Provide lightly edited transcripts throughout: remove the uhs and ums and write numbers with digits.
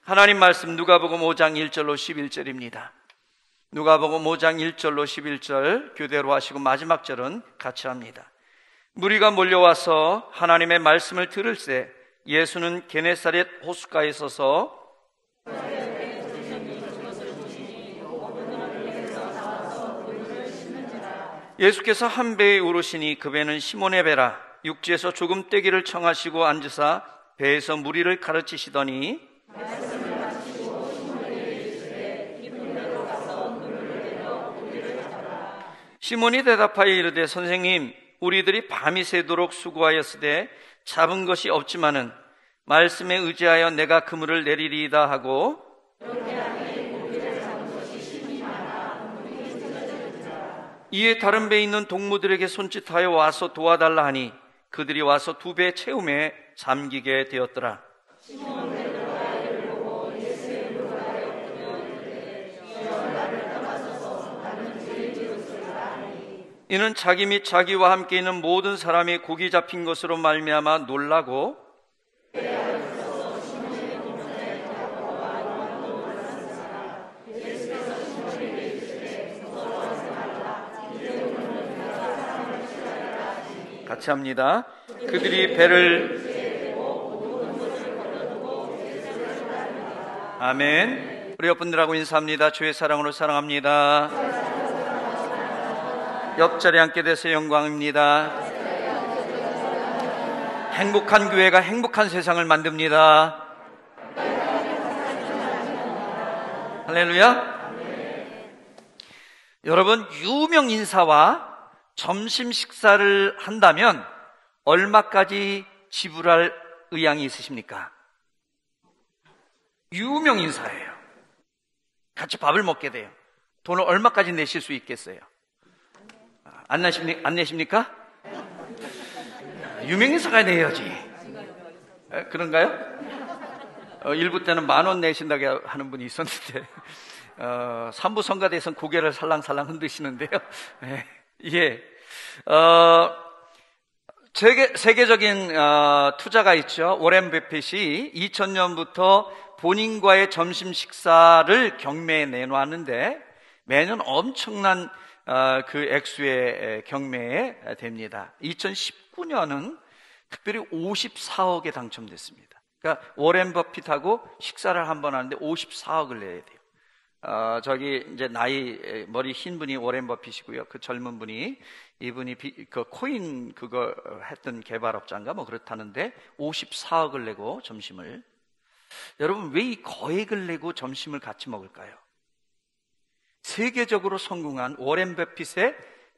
하나님 말씀 누가복음 5장 1절로 11절입니다. 누가복음 5장 1절로 11절 교대로 하시고 마지막 절은 같이 합니다. 무리가 몰려와서 하나님의 말씀을 들을새 예수는 게네사렛 호숫가에 서서 예수께서 한 배에 오르시니 그 배는 시몬의 배라. 육지에서 조금 떼기를 청하시고 앉으사 배에서 무리를 가르치시더니 시몬이 대답하여 이르되 선생님, 우리들이 밤이 새도록 수고하였으되 잡은 것이 없지만은 말씀에 의지하여 내가 그물을 내리리이다 하고 이에 다른 배에 있는 동무들에게 손짓하여 와서 도와달라 하니 그들이 와서 두 배 채움에 잠기게 되었더라. 이는 자기 및 자기와 함께 있는 모든 사람이 고기 잡힌 것으로 말미암아 놀라고 같이 합니다. 그들이 배를 아멘. 우리 옆분들하고 인사합니다. 주의 사랑으로 사랑합니다. 옆자리에 앉게 돼서 영광입니다. 행복한 교회가 행복한 세상을 만듭니다. 할렐루야. 여러분, 유명 인사와 점심 식사를 한다면 얼마까지 지불할 의향이 있으십니까? 유명 인사예요. 같이 밥을 먹게 돼요. 돈을 얼마까지 내실 수 있겠어요? 안 내십니까? 유명 인사가 내야지. 그런가요? 일부 때는 10,000원 내신다고 하는 분이 있었는데 삼부 성가대에서는 고개를 살랑살랑 흔드시는데요. 예. 세계적인 투자가 있죠. 워렌 버핏이 2000년부터 본인과의 점심 식사를 경매에 내놓았는데 매년 엄청난 그 액수의 경매에 됩니다. 2019년은 특별히 54억에 당첨됐습니다. 그러니까 워렌 버핏하고 식사를 한번 하는데 54억을 내야 돼요. 저기 이제 머리 흰 분이 워렌 버핏이고요. 그 젊은 분이 이분이 그 코인 그거 했던 개발업자인가 뭐 그렇다는데 54억을 내고 점심을. 여러분, 왜 이 거액을 내고 점심을 같이 먹을까요? 세계적으로 성공한 워렌 버핏의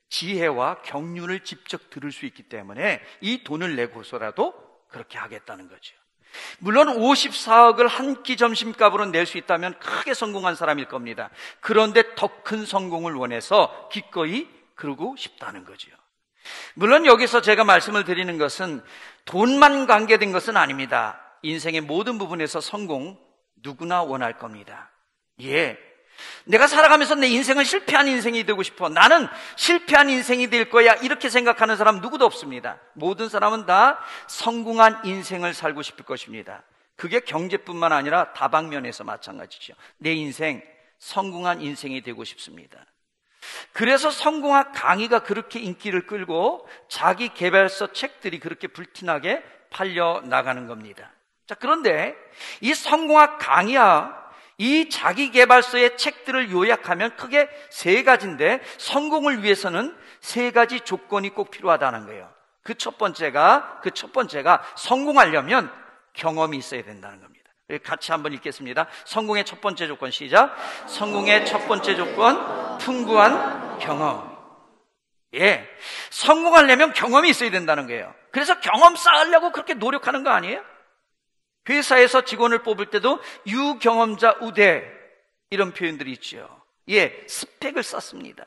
지혜와 경륜을 직접 들을 수 있기 때문에 이 돈을 내고서라도 그렇게 하겠다는 거죠. 물론 54억을 한 끼 점심값으로 낼 수 있다면 크게 성공한 사람일 겁니다. 그런데 더 큰 성공을 원해서 기꺼이 그러고 싶다는 거죠. 물론 여기서 제가 말씀을 드리는 것은 돈만 관계된 것은 아닙니다. 인생의 모든 부분에서 성공 누구나 원할 겁니다. 예. 내가 살아가면서 내 인생은 실패한 인생이 되고 싶어. 나는 실패한 인생이 될 거야. 이렇게 생각하는 사람 누구도 없습니다. 모든 사람은 다 성공한 인생을 살고 싶을 것입니다. 그게 경제뿐만 아니라 다방면에서 마찬가지죠. 내 인생, 성공한 인생이 되고 싶습니다. 그래서 성공학 강의가 그렇게 인기를 끌고 자기 개발서 책들이 그렇게 불티나게 팔려 나가는 겁니다. 자, 그런데 이 성공학 강의와 이 자기개발서의 책들을 요약하면 크게 3가지인데 성공을 위해서는 3가지 조건이 꼭 필요하다는 거예요. 그 첫 번째가 성공하려면 경험이 있어야 된다는 겁니다. 같이 한번 읽겠습니다. 성공의 첫 번째 조건 시작. 성공의 첫 번째 조건 풍부한 경험. 예, 성공하려면 경험이 있어야 된다는 거예요. 그래서 경험 쌓으려고 그렇게 노력하는 거 아니에요? 회사에서 직원을 뽑을 때도 유경험자 우대 이런 표현들이 있죠. 예, 스펙을 쌓습니다.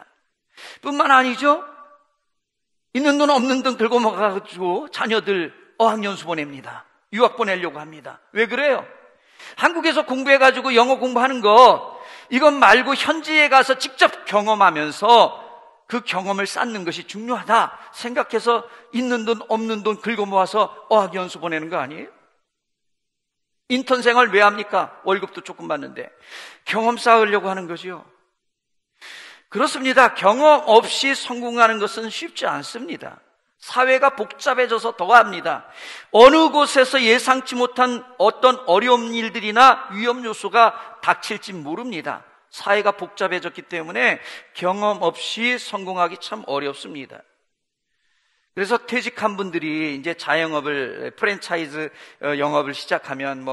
뿐만 아니죠. 있는 돈 없는 돈 들고 먹어가지고 자녀들 어학연수 보냅니다. 유학 보내려고 합니다. 왜 그래요? 한국에서 공부해가지고 영어 공부하는 거 이것 말고 현지에 가서 직접 경험하면서 그 경험을 쌓는 것이 중요하다 생각해서 있는 돈 없는 돈 긁어 모아서 어학연수 보내는 거 아니에요? 인턴 생활 왜 합니까? 월급도 조금 받는데. 경험 쌓으려고 하는 거죠. 그렇습니다. 경험 없이 성공하는 것은 쉽지 않습니다. 사회가 복잡해져서 더합니다. 어느 곳에서 예상치 못한 어떤 어려운 일들이나 위험 요소가 닥칠지 모릅니다. 사회가 복잡해졌기 때문에 경험 없이 성공하기 참 어렵습니다. 그래서 퇴직한 분들이 이제 자영업을, 프랜차이즈 영업을 시작하면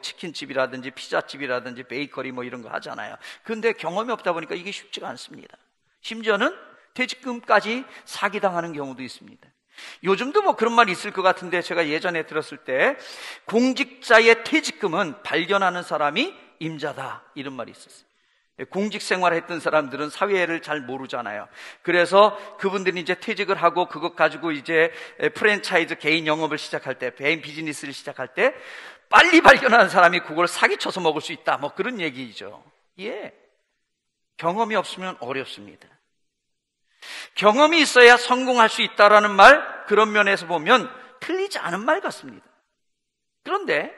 치킨집이라든지 피자집이라든지 베이커리 이런 거 하잖아요. 그런데 경험이 없다 보니까 이게 쉽지가 않습니다. 심지어는 퇴직금까지 사기당하는 경우도 있습니다. 요즘도 그런 말이 있을 것 같은데, 제가 예전에 들었을 때 공직자의 퇴직금은 발견하는 사람이 임자다, 이런 말이 있었어요. 공직 생활을 했던 사람들은 사회를 잘 모르잖아요. 그래서 그분들이 이제 퇴직을 하고 그것 가지고 이제 프랜차이즈 개인 영업을 시작할 때, 개인 비즈니스를 시작할 때 빨리 발견하는 사람이 그걸 사기쳐서 먹을 수 있다, 그런 얘기죠. 예. 경험이 없으면 어렵습니다. 경험이 있어야 성공할 수 있다라는 말, 그런 면에서 보면 틀리지 않은 말 같습니다. 그런데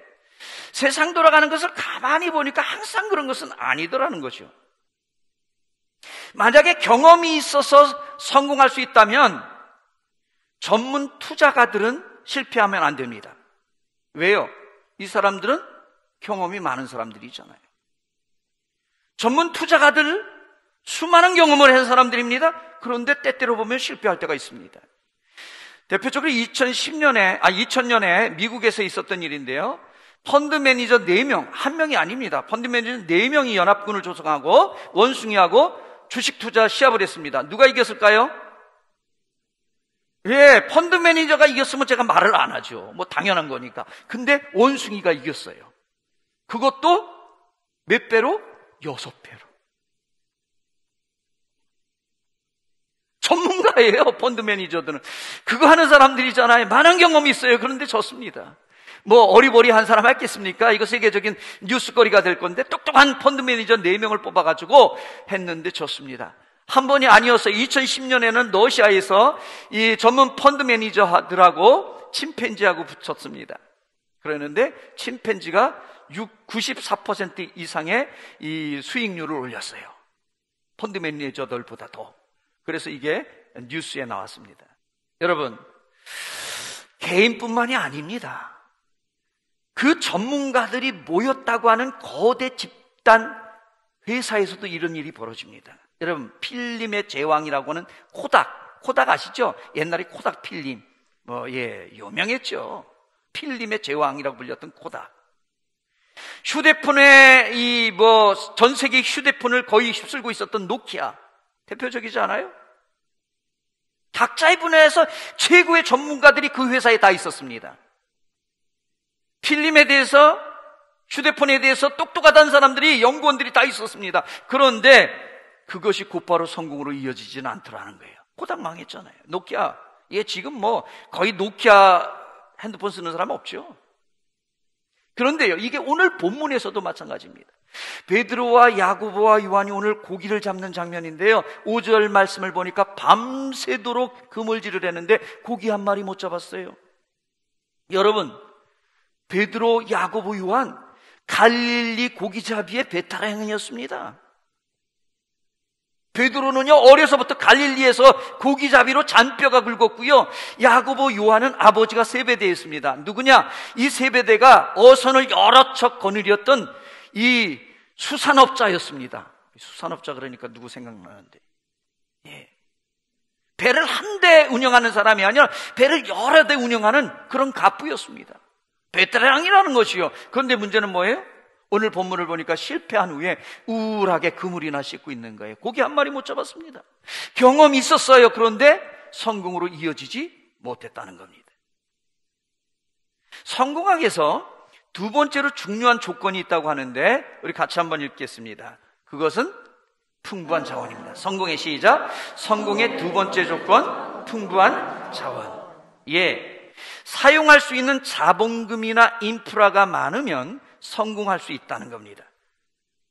세상 돌아가는 것을 가만히 보니까 항상 그런 것은 아니더라는 거죠. 만약에 경험이 있어서 성공할 수 있다면 전문 투자가들은 실패하면 안 됩니다. 왜요? 이 사람들은 경험이 많은 사람들이잖아요. 전문 투자가들, 수많은 경험을 한 사람들입니다. 그런데 때때로 보면 실패할 때가 있습니다. 대표적으로 2000년에 미국에서 있었던 일인데요. 펀드 매니저 4명, 한 명이 아닙니다. 펀드 매니저 4명이 연합군을 조성하고 원숭이하고 주식 투자 시합을 했습니다. 누가 이겼을까요? 예, 펀드 매니저가 이겼으면 제가 말을 안 하죠. 당연한 거니까. 근데 원숭이가 이겼어요. 그것도 몇 배로? 6배로. 전문가예요, 펀드 매니저들은. 그거 하는 사람들이잖아요. 많은 경험이 있어요. 그런데 졌습니다. 어리버리한 사람 했겠습니까? 이거 세계적인 뉴스거리가 될 건데, 똑똑한 펀드 매니저 4명을 뽑아가지고 했는데 졌습니다. 한 번이 아니었어요. 2010년에는 러시아에서 이 전문 펀드 매니저들하고 침팬지하고 붙였습니다. 그러는데 침팬지가 94% 이상의 이 수익률을 올렸어요. 펀드 매니저들보다 더. 그래서 이게 뉴스에 나왔습니다. 여러분, 개인뿐만이 아닙니다. 그 전문가들이 모였다고 하는 거대 집단 회사에서도 이런 일이 벌어집니다. 여러분, 필름의 제왕이라고 하는 코닥 아시죠? 옛날에 코닥 필름, 유명했죠. 필름의 제왕이라고 불렸던 코닥. 휴대폰에 전 세계 휴대폰을 거의 휩쓸고 있었던 노키아, 대표적이지 않아요? 각자의 분야에서 최고의 전문가들이 그 회사에 다 있었습니다. 필름에 대해서, 휴대폰에 대해서 똑똑하다는 사람들이, 연구원들이 다 있었습니다. 그런데 그것이 곧바로 성공으로 이어지지는 않더라는 거예요. 코닥 망했잖아요. 노키아, 지금 거의 노키아 핸드폰 쓰는 사람 없죠. 그런데요, 이게 오늘 본문에서도 마찬가지입니다. 베드로와 야고보와 요한이 오늘 고기를 잡는 장면인데요, 5절 말씀을 보니까 밤새도록 그물질을 했는데 고기 한 마리 못 잡았어요. 여러분, 베드로, 야고보, 요한, 갈릴리 고기잡이의 베테랑이었습니다. 베드로는요, 어려서부터 갈릴리에서 고기잡이로 잔뼈가 굵었고요, 야고보, 요한은 아버지가 세베대였습니다. 누구냐? 이 세베대가 어선을 여러 척 거느렸던 이 수산업자였습니다. 수산업자 그러니까 누구 생각나는데, 배를 한 대 운영하는 사람이 아니라 배를 여러 대 운영하는 그런 갑부였습니다. 베테랑이라는 것이요. 그런데 문제는 뭐예요? 오늘 본문을 보니까 실패한 후에 우울하게 그물이나 씻고 있는 거예요. 고기 한 마리 못 잡았습니다. 경험이 있었어요. 그런데 성공으로 이어지지 못했다는 겁니다. 성공하기 위해서 두 번째로 중요한 조건이 있다고 하는데, 우리 같이 한번 읽겠습니다. 그것은 풍부한 자원입니다. 성공의 시작. 성공의 두 번째 조건, 풍부한 자원. 사용할 수 있는 자본금이나 인프라가 많으면 성공할 수 있다는 겁니다.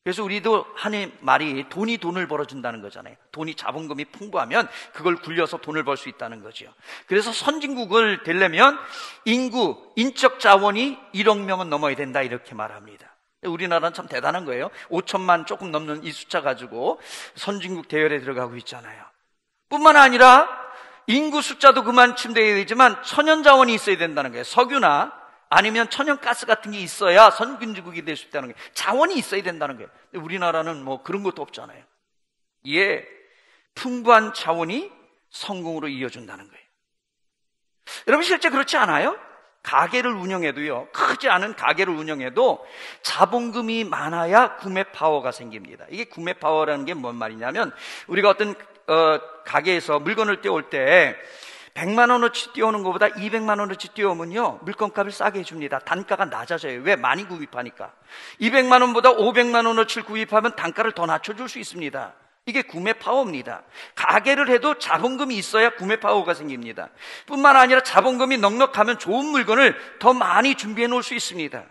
그래서 우리도 하는 말이 돈이 돈을 벌어준다는 거잖아요. 돈이 자본금이 풍부하면 그걸 굴려서 돈을 벌 수 있다는 거죠. 그래서 선진국을 되려면 인구, 인적 자원이 1억 명은 넘어야 된다 이렇게 말합니다. 우리나라는 참 대단한 거예요. 5천만 조금 넘는 이 숫자 가지고 선진국 대열에 들어가고 있잖아요. 뿐만 아니라 인구 숫자도 그만큼 돼야 되지만 천연 자원이 있어야 된다는 거예요. 석유나 아니면 천연가스 같은 게 있어야 선진국이 될 수 있다는 거예요. 자원이 있어야 된다는 거예요. 근데 우리나라는 뭐 그런 것도 없잖아요. 이에 풍부한 자원이 성공으로 이어준다는 거예요. 여러분 실제 그렇지 않아요? 가게를 운영해도요, 크지 않은 가게를 운영해도 자본금이 많아야 구매 파워가 생깁니다. 이게 구매 파워라는 게 뭔 말이냐면, 우리가 어떤 가게에서 물건을 떼올 때 100만 원어치 띄우는 것보다 200만 원어치 띄우면요, 물건값을 싸게 해줍니다. 단가가 낮아져요. 왜? 많이 구입하니까. 200만 원보다 500만 원어치를 구입하면 단가를 더 낮춰줄 수 있습니다. 이게 구매 파워입니다. 가게를 해도 자본금이 있어야 구매 파워가 생깁니다. 뿐만 아니라 자본금이 넉넉하면 좋은 물건을 더 많이 준비해 놓을 수 있습니다.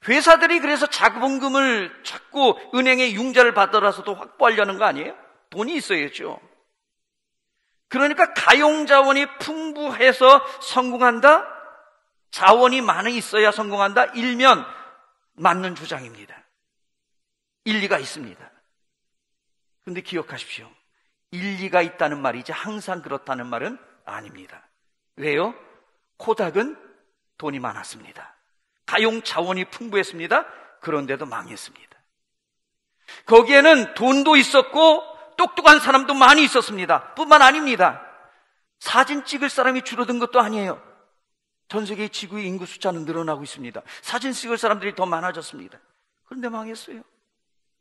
회사들이 그래서 자본금을 자꾸 은행에 융자를 받아라서도 확보하려는 거 아니에요? 돈이 있어야죠. 그러니까 가용자원이 풍부해서 성공한다? 자원이 많이 있어야 성공한다? 일면 맞는 주장입니다. 일리가 있습니다. 그런데 기억하십시오. 일리가 있다는 말이지 항상 그렇다는 말은 아닙니다. 왜요? 코닥은 돈이 많았습니다. 가용 자원이 풍부했습니다. 그런데도 망했습니다. 거기에는 돈도 있었고 똑똑한 사람도 많이 있었습니다. 뿐만 아닙니다. 사진 찍을 사람이 줄어든 것도 아니에요. 전 세계 지구의 인구 숫자는 늘어나고 있습니다. 사진 찍을 사람들이 더 많아졌습니다. 그런데 망했어요.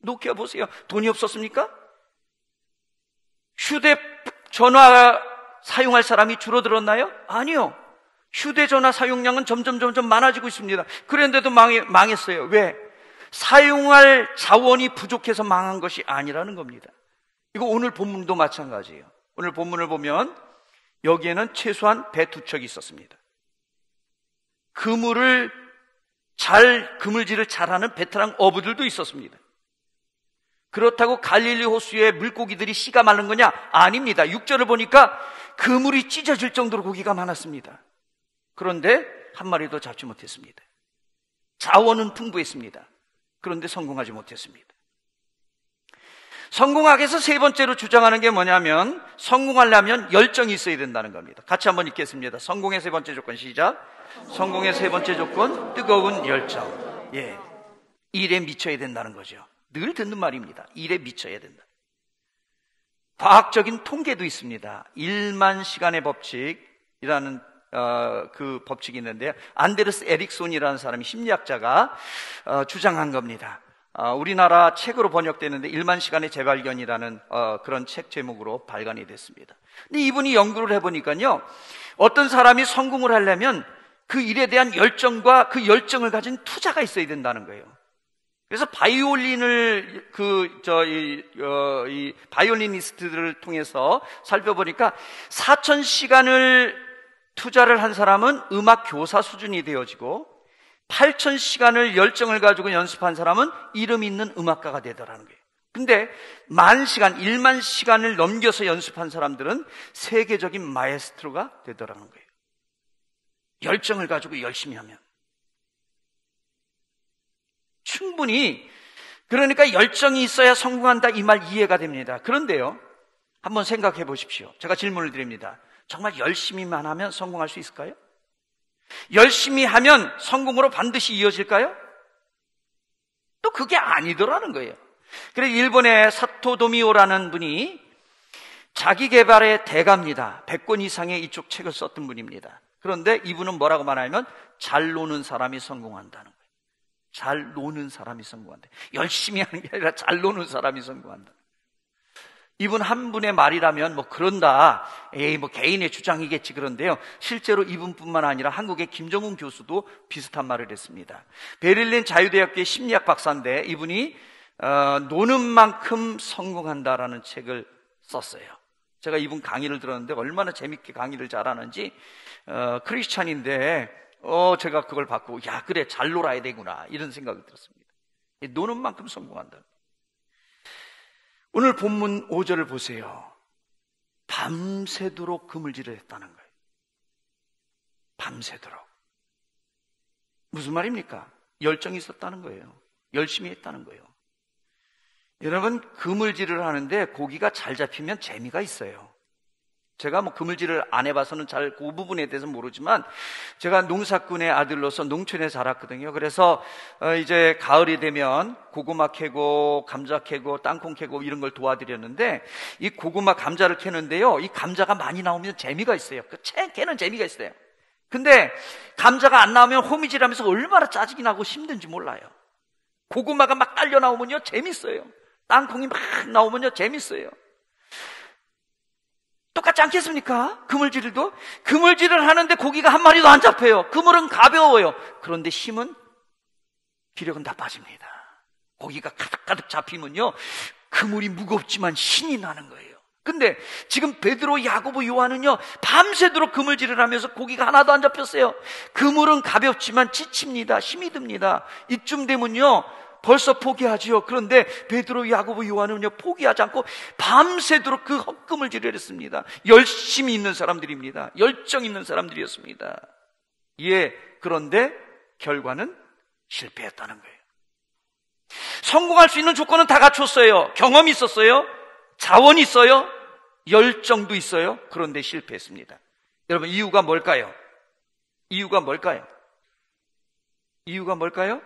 노키아 보세요. 돈이 없었습니까? 휴대전화 사용할 사람이 줄어들었나요? 아니요. 휴대전화 사용량은 점점 많아지고 있습니다. 그런데도 망했어요. 왜? 사용할 자원이 부족해서 망한 것이 아니라는 겁니다. 이거 오늘 본문도 마찬가지예요. 오늘 본문을 보면 여기에는 최소한 배 2척이 있었습니다. 그물질을 잘하는 베테랑 어부들도 있었습니다. 그렇다고 갈릴리 호수의 물고기들이 씨가 마른 거냐? 아닙니다. 6절을 보니까 그물이 찢어질 정도로 고기가 많았습니다. 그런데 한 마리도 잡지 못했습니다. 자원은 풍부했습니다. 그런데 성공하지 못했습니다. 성공하기 위해서 세 번째로 주장하는 게 뭐냐면, 성공하려면 열정이 있어야 된다는 겁니다. 같이 한번 읽겠습니다. 성공의 세 번째 조건, 시작. 성공의 세 번째 조건, 뜨거운 열정. 예, 일에 미쳐야 된다는 거죠. 늘 듣는 말입니다. 일에 미쳐야 된다. 과학적인 통계도 있습니다. 1만 시간의 법칙이라는 그 법칙이 있는데요. 안데르스 에릭손이라는 사람이 심리학자가 주장한 겁니다. 우리나라 책으로 번역되는데 1만 시간의 재발견이라는 그런 책 제목으로 발간이 됐습니다. 근데 이분이 연구를 해보니까요, 어떤 사람이 성공을 하려면 그 일에 대한 열정과 그 열정을 가진 투자가 있어야 된다는 거예요. 그래서 바이올린을 이 바이올리니스트들을 통해서 살펴보니까 4,000시간을 투자를 한 사람은 음악 교사 수준이 되어지고 8,000시간을 열정을 가지고 연습한 사람은 이름 있는 음악가가 되더라는 거예요. 근데 10,000시간, 1만 시간을 넘겨서 연습한 사람들은 세계적인 마에스트로가 되더라는 거예요. 열정을 가지고 열심히 하면. 충분히, 그러니까 열정이 있어야 성공한다, 이 말 이해가 됩니다. 그런데요, 한번 생각해 보십시오. 제가 질문을 드립니다. 정말 열심히만 하면 성공할 수 있을까요? 열심히 하면 성공으로 반드시 이어질까요? 또 그게 아니더라는 거예요. 그래서 일본의 사토도미오라는 분이 자기 개발의 대가입니다. 100권 이상의 이쪽 책을 썼던 분입니다. 그런데 이분은 뭐라고 말하냐면 잘 노는 사람이 성공한다는 거예요. 잘 노는 사람이 성공한다. 열심히 하는 게 아니라 잘 노는 사람이 성공한다. 이분 한 분의 말이라면 뭐 그런다, 뭐 개인의 주장이겠지. 그런데요, 실제로 이분뿐만 아니라 한국의 김정은 교수도 비슷한 말을 했습니다. 베를린 자유대학교의 심리학 박사인데 이분이 노는 만큼 성공한다라는 책을 썼어요. 제가 이분 강의를 들었는데 얼마나 재밌게 강의를 잘하는지, 크리스찬인데 제가 그걸 받고 야, 그래, 잘 놀아야 되구나, 이런 생각이 들었습니다. 노는 만큼 성공한다. 오늘 본문 5절을 보세요. 밤새도록 그물질을 했다는 거예요. 밤새도록. 무슨 말입니까? 열정이 있었다는 거예요. 열심히 했다는 거예요. 여러분, 그물질을 하는데 고기가 잘 잡히면 재미가 있어요. 제가 그물질을 안 해봐서는 잘 그 부분에 대해서 모르지만, 제가 농사꾼의 아들로서 농촌에 자랐거든요. 그래서 이제 가을이 되면 고구마 캐고 감자 캐고 땅콩 캐고 이런 걸 도와드렸는데, 이 고구마 감자를 캐는데요, 이 감자가 많이 나오면 재미가 있어요. 그 캐는 재미가 있어요. 근데 감자가 안 나오면 호미질하면서 얼마나 짜증이 나고 힘든지 몰라요. 고구마가 막 딸려 나오면요 재밌어요. 땅콩이 막 나오면요 재밌어요. 똑같지 않겠습니까? 그물질도 그물질을 하는데 고기가 한 마리도 안 잡혀요. 그물은 가벼워요. 그런데 힘은, 기력은 다 빠집니다. 고기가 가득가득 잡히면요 그물이 무겁지만 신이 나는 거예요. 근데 지금 베드로, 야고보, 요한은요 밤새도록 그물질을 하면서 고기가 하나도 안 잡혔어요. 그물은 가볍지만 지칩니다. 힘이 듭니다. 이쯤 되면요 벌써 포기하지요. 그런데 베드로, 야고보, 요한은요 포기하지 않고 밤새도록 그 헛그물질을 했습니다. 열심히 있는 사람들입니다. 열정 있는 사람들이었습니다. 예, 그런데 결과는 실패했다는 거예요. 성공할 수 있는 조건은 다 갖췄어요. 경험이 있었어요. 자원이 있어요. 열정도 있어요. 그런데 실패했습니다. 여러분, 이유가 뭘까요? 이유가 뭘까요? 이유가 뭘까요?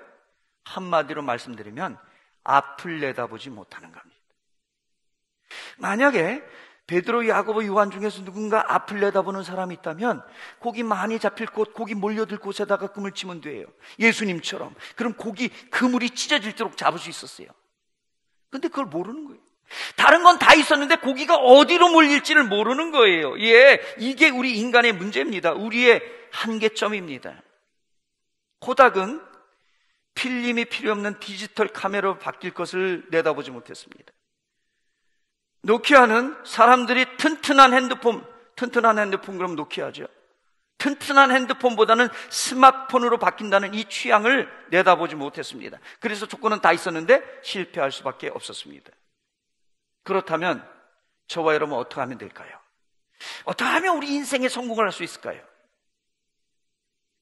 한마디로 말씀드리면 앞을 내다보지 못하는 겁니다. 만약에 베드로, 야고보, 요한 중에서 누군가 앞을 내다보는 사람이 있다면 고기 많이 잡힐 곳, 고기 몰려들 곳에다가 그물 치면 돼요. 예수님처럼. 그럼 고기 그물이 찢어질도록 잡을 수 있었어요. 근데 그걸 모르는 거예요. 다른 건 다 있었는데 고기가 어디로 몰릴지를 모르는 거예요. 예, 이게 우리 인간의 문제입니다. 우리의 한계점입니다. 코닥은 필름이 필요 없는 디지털 카메라로 바뀔 것을 내다보지 못했습니다. 노키아는 사람들이 튼튼한 핸드폰 그럼 노키아죠. 튼튼한 핸드폰보다는 스마트폰으로 바뀐다는 이 취향을 내다보지 못했습니다. 그래서 조건은 다 있었는데 실패할 수밖에 없었습니다. 그렇다면 저와 여러분 어떻게 하면 될까요? 어떻게 하면 우리 인생에 성공을 할 수 있을까요?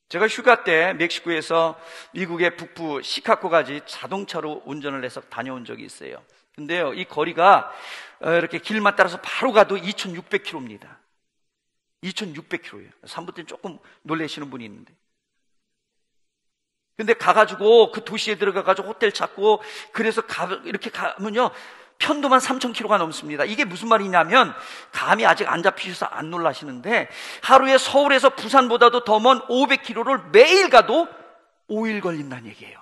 제가 휴가 때 멕시코에서 미국의 북부 시카고까지 자동차로 운전을 해서 다녀온 적이 있어요. 근데요, 이 거리가 이렇게 길만 따라서 바로 가도 2,600km입니다. 2,600km예요. 산부 때는 조금 놀라시는 분이 있는데. 근데 가가지고 그 도시에 들어가가지고 호텔 찾고, 그래서 이렇게 가면요 편도만 3,000km가 넘습니다. 이게 무슨 말이냐면, 감이 아직 안 잡히셔서 안 놀라시는데, 하루에 서울에서 부산보다도 더 먼 500km를 매일 가도 5일 걸린다는 얘기예요.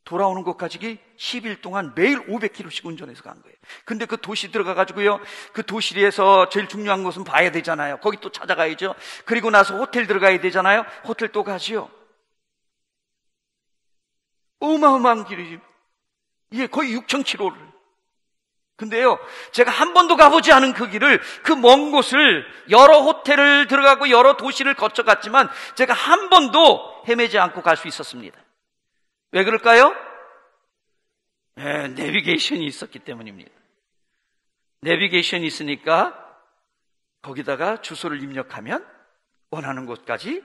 돌아오는 것까지 10일 동안 매일 500km씩 운전해서 간 거예요. 근데 그 도시 들어가가지고요, 그 도시에서 제일 중요한 것은 봐야 되잖아요. 거기 또 찾아가야죠. 그리고 나서 호텔 들어가야 되잖아요. 호텔 또 가지요. 어마어마한 길이죠. 이게 거의 6,000km를. 근데요, 제가 한 번도 가보지 않은 그 길을, 그 먼 곳을 여러 호텔을 들어가고 여러 도시를 거쳐갔지만 제가 한 번도 헤매지 않고 갈 수 있었습니다. 왜 그럴까요? 네, 내비게이션이 있었기 때문입니다. 내비게이션이 있으니까 거기다가 주소를 입력하면 원하는 곳까지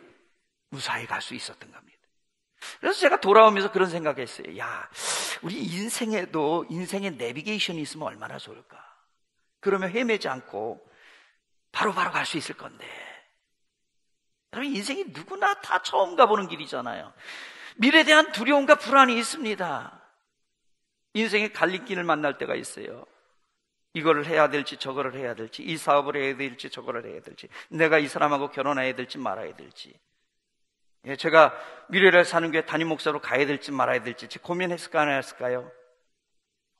무사히 갈 수 있었던 겁니다. 그래서 제가 돌아오면서 그런 생각했어요. 야, 우리 인생에도 인생에 내비게이션이 있으면 얼마나 좋을까. 그러면 헤매지 않고 바로바로 갈 수 있을 건데. 여러분, 인생이 누구나 다 처음 가보는 길이잖아요. 미래에 대한 두려움과 불안이 있습니다. 인생의 갈림길을 만날 때가 있어요. 이거를 해야 될지 저거를 해야 될지, 이 사업을 해야 될지 저거를 해야 될지, 내가 이 사람하고 결혼해야 될지 말아야 될지, 제가 미래를 사는 게 담임 목사로 가야 될지 말아야 될지 고민했을까 안 했을까요?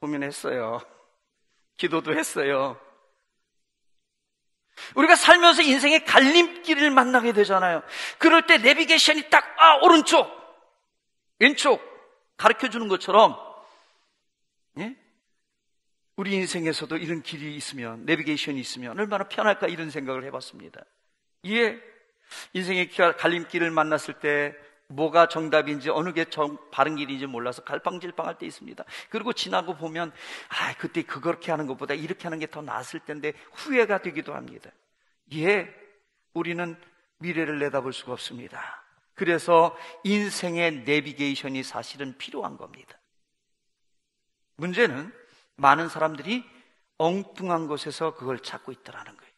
고민했어요. 기도도 했어요. 우리가 살면서 인생의 갈림길을 만나게 되잖아요. 그럴 때 내비게이션이 딱 오른쪽 왼쪽 가르쳐주는 것처럼, 우리 인생에서도 이런 길이 있으면, 내비게이션이 있으면 얼마나 편할까, 이런 생각을 해봤습니다. 인생의 갈림길을 만났을 때 뭐가 정답인지 어느 게 바른 길인지 몰라서 갈팡질팡할 때 있습니다. 그리고 지나고 보면 그때 그렇게 하는 것보다 이렇게 하는 게 더 나았을 텐데 후회가 되기도 합니다. 우리는 미래를 내다볼 수가 없습니다. 그래서 인생의 내비게이션이 사실은 필요한 겁니다. 문제는 많은 사람들이 엉뚱한 곳에서 그걸 찾고 있더라는 거예요.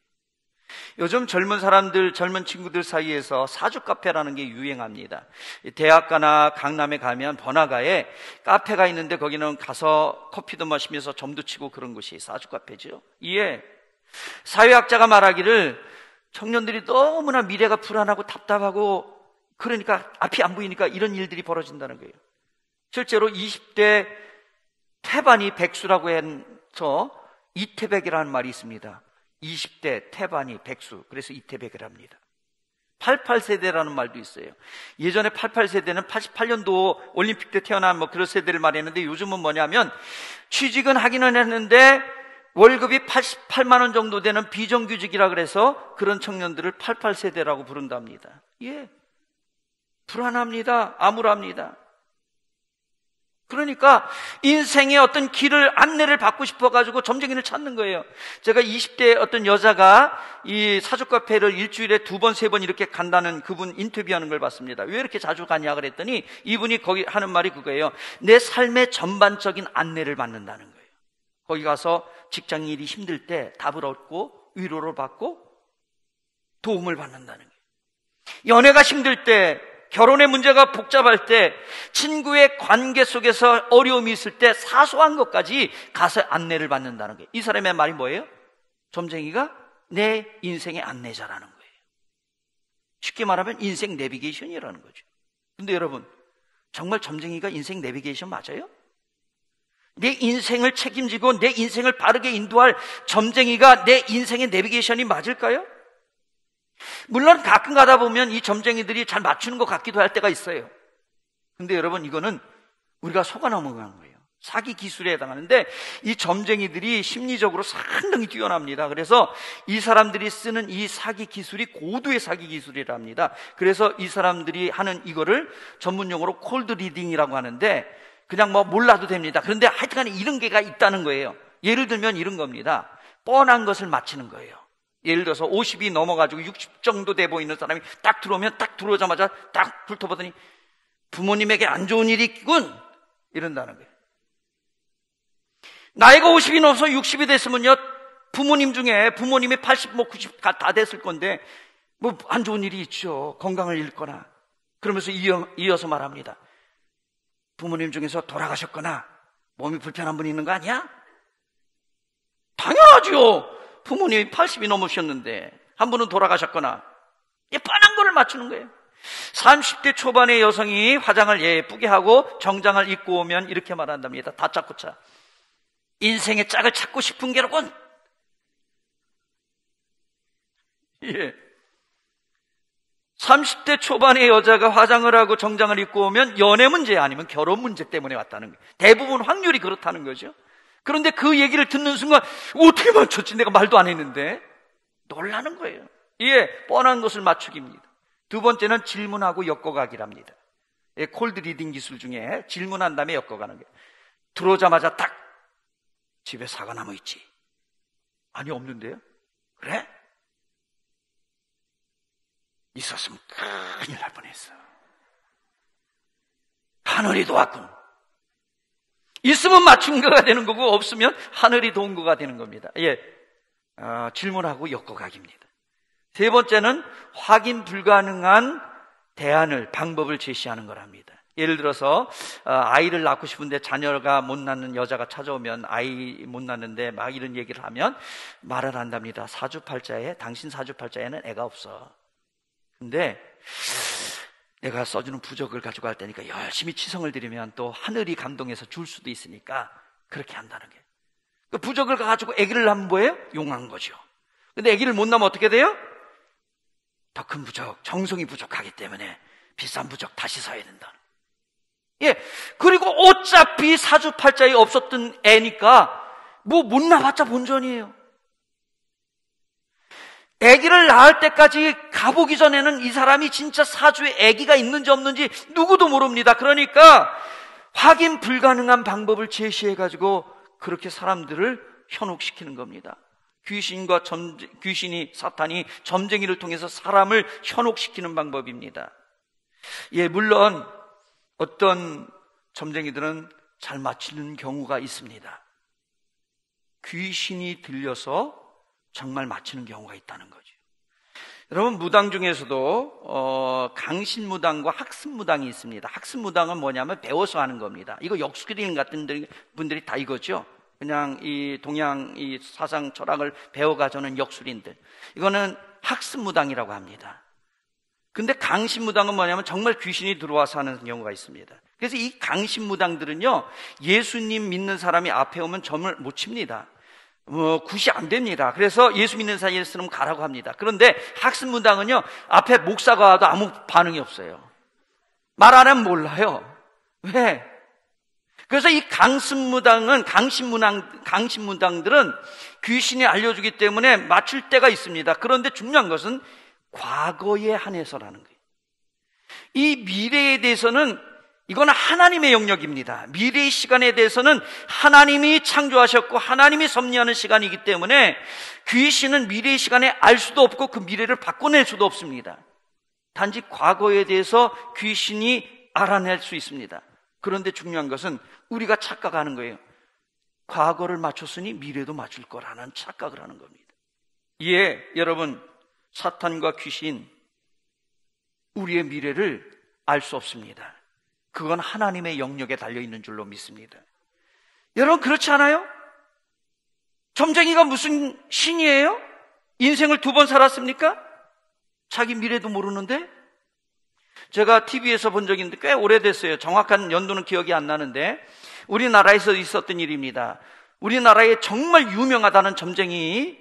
요즘 젊은 친구들 사이에서 사주 카페라는 게 유행합니다. 대학가나 강남에 가면 번화가에 카페가 있는데 거기는 가서 커피도 마시면서 점도 치고 그런 곳이 사주 카페죠. 사회학자가 말하기를 청년들이 너무나 미래가 불안하고 답답하고 그러니까 앞이 안 보이니까 이런 일들이 벌어진다는 거예요. 실제로 20대 태반이 백수라고 해서 이태백이라는 말이 있습니다. 20대 태반이 백수, 그래서 이태백이랍니다. 88세대라는 말도 있어요. 예전에 88세대는 88년도 올림픽 때 태어난 그런 세대를 말했는데 요즘은 뭐냐면 취직은 하기는 했는데 월급이 88만 원 정도 되는 비정규직이라 그래서 그런 청년들을 88세대라고 부른답니다. 불안합니다. 암울합니다. 그러니까 인생의 어떤 길을 안내를 받고 싶어가지고 점쟁이를 찾는 거예요. 제가 20대 어떤 여자가 이 사주 카페를 일주일에 2번, 3번 이렇게 간다는 그분 인터뷰하는 걸 봤습니다. 왜 이렇게 자주 가냐 그랬더니 이분이 거기 하는 말이 그거예요. 내 삶의 전반적인 안내를 받는다는 거예요. 거기 가서 직장 일이 힘들 때 답을 얻고 위로를 받고 도움을 받는다는 거예요. 연애가 힘들 때, 결혼의 문제가 복잡할 때, 친구의 관계 속에서 어려움이 있을 때 사소한 것까지 가서 안내를 받는다는 거예요. 이 사람의 말이 뭐예요? 점쟁이가 내 인생의 안내자라는 거예요. 쉽게 말하면 인생 내비게이션이라는 거죠. 근데 여러분, 정말 점쟁이가 인생 내비게이션 맞아요? 내 인생을 책임지고 내 인생을 바르게 인도할 점쟁이가 내 인생의 내비게이션이 맞을까요? 물론 가끔 가다 보면 이 점쟁이들이 잘 맞추는 것 같기도 할 때가 있어요. 근데 여러분, 이거는 우리가 속아 넘어가는 거예요. 사기 기술에 해당하는데 이 점쟁이들이 심리적으로 상당히 뛰어납니다. 그래서 이 사람들이 쓰는 이 사기 기술이 고도의 사기 기술이랍니다. 그래서 이 사람들이 하는 이거를 전문용어로 콜드 리딩이라고 하는데 그냥 몰라도 됩니다. 그런데 하여튼간에 이런 게가 있다는 거예요. 예를 들면 이런 겁니다. 뻔한 것을 맞히는 거예요. 예를 들어서 50이 넘어가지고 60 정도 돼 보이는 사람이 딱 들어오면 딱 들어오자마자 딱 훑어보더니 부모님에게 안 좋은 일이 있군 이런다는 거예요. 나이가 50이 넘어서 60이 됐으면요, 부모님 중에 부모님이 80, 90 다 됐을 건데 안 좋은 일이 있죠. 건강을 잃거나. 그러면서 이어서 말합니다. 부모님 중에서 돌아가셨거나 몸이 불편한 분이 있는 거 아니야? 당연하죠. 부모님이 80이 넘으셨는데 한 분은 돌아가셨거나. 뻔한 거를 맞추는 거예요. 30대 초반의 여성이 화장을 예쁘게 하고 정장을 입고 오면 이렇게 말한답니다. 다짜고짜. 인생의 짝을 찾고 싶은 게로군. 30대 초반의 여자가 화장을 하고 정장을 입고 오면 연애 문제 아니면 결혼 문제 때문에 왔다는 거예요. 대부분 확률이 그렇다는 거죠. 그런데 그 얘기를 듣는 순간 어떻게 맞췄지? 내가 말도 안 했는데. 놀라는 거예요. 뻔한 것을 맞추기입니다. 두 번째는 질문하고 엮어가기랍니다. 콜드 리딩 기술 중에 질문한 다음에 엮어가는 거예요. 들어오자마자 딱 집에 사과나무 있지? 아니, 없는데요? 그래? 있었으면 큰일 날 뻔했어. 하늘이 도왔군. 있으면 맞춘 거가 되는 거고 없으면 하늘이 도운 거가 되는 겁니다. 질문하고 엮어가기입니다. 세 번째는 확인 불가능한 방법을 제시하는 거랍니다. 예를 들어서 아이를 낳고 싶은데 자녀가 못 낳는 여자가 찾아오면 아이 못 낳는데 막 이런 얘기를 하면 말을 한답니다. 당신 사주팔자에는 애가 없어. 근데 내가 써주는 부적을 가지고 갈 테니까 열심히 치성을 드리면 또 하늘이 감동해서 줄 수도 있으니까 그렇게 한다는 게. 그 부적을 가지고 아기를 낳으면 뭐예요? 용한 거죠. 근데 아기를 못 낳으면 어떻게 돼요? 더 큰 부적, 정성이 부족하기 때문에 비싼 부적 다시 사야 된다. 그리고 어차피 사주팔자에 없었던 애니까 못 낳아봤자 본전이에요. 아기를 낳을 때까지 가보기 전에는 이 사람이 진짜 사주에 아기가 있는지 없는지 누구도 모릅니다. 그러니까 확인 불가능한 방법을 제시해가지고 그렇게 사람들을 현혹시키는 겁니다. 귀신이 사탄이 점쟁이를 통해서 사람을 현혹시키는 방법입니다. 예, 물론 어떤 점쟁이들은 잘 맞히는 경우가 있습니다. 귀신이 들려서 정말 맞히는 경우가 있다는 거죠. 여러분, 무당 중에서도 강신무당과 학습무당이 있습니다. 학습무당은 뭐냐면 배워서 하는 겁니다. 이거 역술인 같은 분들이 다 이거죠. 그냥 이 동양 이 사상 철학을 배워가자는 역술인들, 이거는 학습무당이라고 합니다. 근데 강신무당은 뭐냐면 정말 귀신이 들어와서 하는 경우가 있습니다. 그래서 이 강신무당들은요, 예수님 믿는 사람이 앞에 오면 점을 못 칩니다. 굿이 안 됩니다. 그래서 예수 믿는 사람은 가라고 합니다. 그런데 학습무당은요, 앞에 목사가 와도 아무 반응이 없어요. 말 안 하면 몰라요. 왜? 그래서 이 강신무당들은 귀신이 알려주기 때문에 맞출 때가 있습니다. 그런데 중요한 것은 과거에 한해서라는 거예요. 이 미래에 대해서는 이건 하나님의 영역입니다. 미래의 시간에 대해서는 하나님이 창조하셨고 하나님이 섭리하는 시간이기 때문에 귀신은 미래의 시간에 알 수도 없고 그 미래를 바꿔낼 수도 없습니다. 단지 과거에 대해서 귀신이 알아낼 수 있습니다. 그런데 중요한 것은 우리가 착각하는 거예요. 과거를 맞췄으니 미래도 맞출 거라는 착각을 하는 겁니다. 예, 여러분, 사탄과 귀신, 우리의 미래를 알 수 없습니다. 그건 하나님의 영역에 달려있는 줄로 믿습니다. 여러분, 그렇지 않아요? 점쟁이가 무슨 신이에요? 인생을 2번 살았습니까? 자기 미래도 모르는데? 제가 TV에서 본 적이 있는데 꽤 오래됐어요. 정확한 연도는 기억이 안 나는데 우리나라에서 있었던 일입니다. 우리나라에 정말 유명하다는 점쟁이,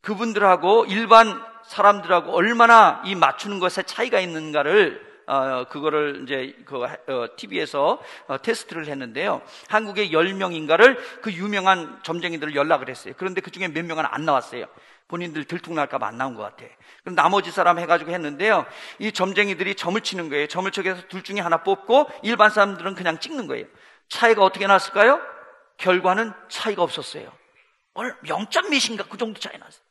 그분들하고 일반 사람들하고 얼마나 이 맞추는 것에 차이가 있는가를 그거를 이제 TV에서 테스트를 했는데요. 한국에 10명인가를 그 유명한 점쟁이들을 연락을 했어요. 그런데 그 중에 몇 명은 안 나왔어요. 본인들 들통날까봐 안 나온 것 같아. 그럼 나머지 사람 해가지고 했는데요. 이 점쟁이들이 점을 치는 거예요. 점을 쳐서 둘 중에 하나 뽑고 일반 사람들은 그냥 찍는 거예요. 차이가 어떻게 났을까요? 결과는 차이가 없었어요. 0점 몇인가 그 정도 차이 났어요.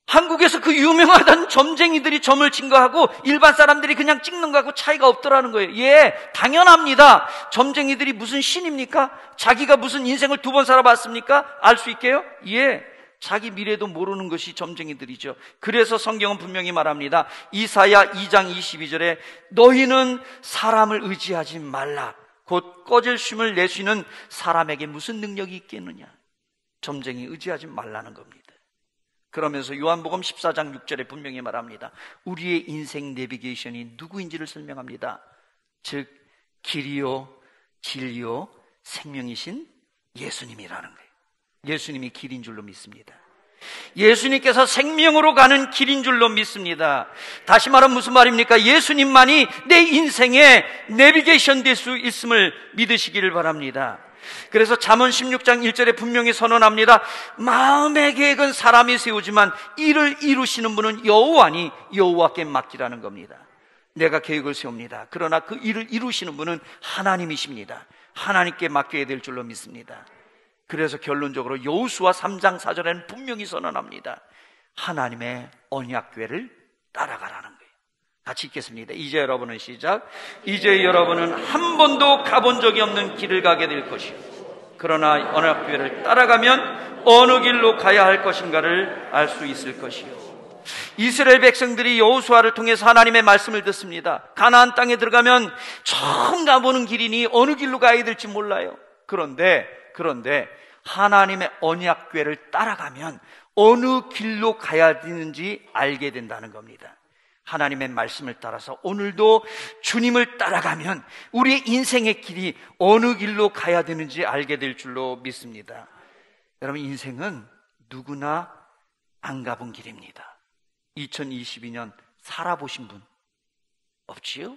한국에서 그 유명하던 점쟁이들이 점을 친 거하고 일반 사람들이 그냥 찍는 거하고 차이가 없더라는 거예요. 예, 당연합니다. 점쟁이들이 무슨 신입니까? 자기가 무슨 인생을 2번 살아봤습니까? 알 수 있게요? 예, 자기 미래도 모르는 것이 점쟁이들이죠. 그래서 성경은 분명히 말합니다. 이사야 2장 22절에 너희는 사람을 의지하지 말라. 곧 꺼질 쉼을 내쉬는 사람에게 무슨 능력이 있겠느냐. 점쟁이 의지하지 말라는 겁니다. 그러면서 요한복음 14장 6절에 분명히 말합니다. 우리의 인생 내비게이션이 누구인지를 설명합니다. 즉 길이요 진리요 생명이신 예수님이라는 거예요. 예수님이 길인 줄로 믿습니다. 예수님께서 생명으로 가는 길인 줄로 믿습니다. 다시 말하면 무슨 말입니까? 예수님만이 내 인생의 내비게이션 될 수 있음을 믿으시기를 바랍니다. 그래서 잠언 16장 1절에 분명히 선언합니다. 마음의 계획은 사람이 세우지만 이를 이루시는 분은 여호와니 여호와께 맡기라는 겁니다. 내가 계획을 세웁니다. 그러나 그 일을 이루시는 분은 하나님이십니다. 하나님께 맡겨야 될 줄로 믿습니다. 그래서 결론적으로 여호수아 3장 4절에는 분명히 선언합니다. 하나님의 언약궤를 따라가라는 거예요. 같이 읽겠습니다. 이제 여러분은 시작. 이제 여러분은 한 번도 가본 적이 없는 길을 가게 될 것이요 그러나 언약궤를 따라가면 어느 길로 가야 할 것인가를 알 수 있을 것이요. 이스라엘 백성들이 여호수아를 통해서 하나님의 말씀을 듣습니다. 가나안 땅에 들어가면 처음 가보는 길이니 어느 길로 가야 될지 몰라요. 그런데 하나님의 언약궤를 따라가면 어느 길로 가야 되는지 알게 된다는 겁니다. 하나님의 말씀을 따라서 오늘도 주님을 따라가면 우리의 인생의 길이 어느 길로 가야 되는지 알게 될 줄로 믿습니다. 여러분, 인생은 누구나 안 가본 길입니다. 2022년 살아보신 분 없지요?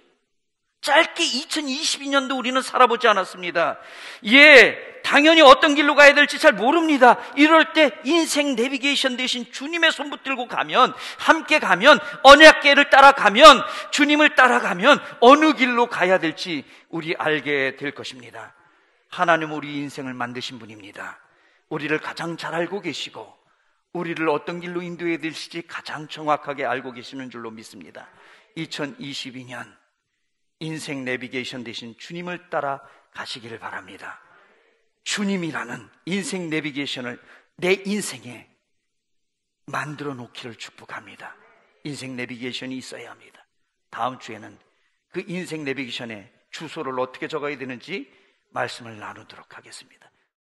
짧게 2022년도 우리는 살아보지 않았습니다. 예, 당연히 어떤 길로 가야 될지 잘 모릅니다. 이럴 때 인생 내비게이션 대신 주님의 손 붙들고 가면, 함께 가면, 언약궤를 따라가면, 주님을 따라가면 어느 길로 가야 될지 우리 알게 될 것입니다. 하나님 우리 인생을 만드신 분입니다. 우리를 가장 잘 알고 계시고 우리를 어떤 길로 인도해야 될지 가장 정확하게 알고 계시는 줄로 믿습니다. 2022년 인생 내비게이션 대신 주님을 따라 가시기를 바랍니다. 주님이라는 인생 내비게이션을 내 인생에 만들어 놓기를 축복합니다. 인생 내비게이션이 있어야 합니다. 다음 주에는 그 인생 내비게이션에 주소를 어떻게 적어야 되는지 말씀을 나누도록 하겠습니다.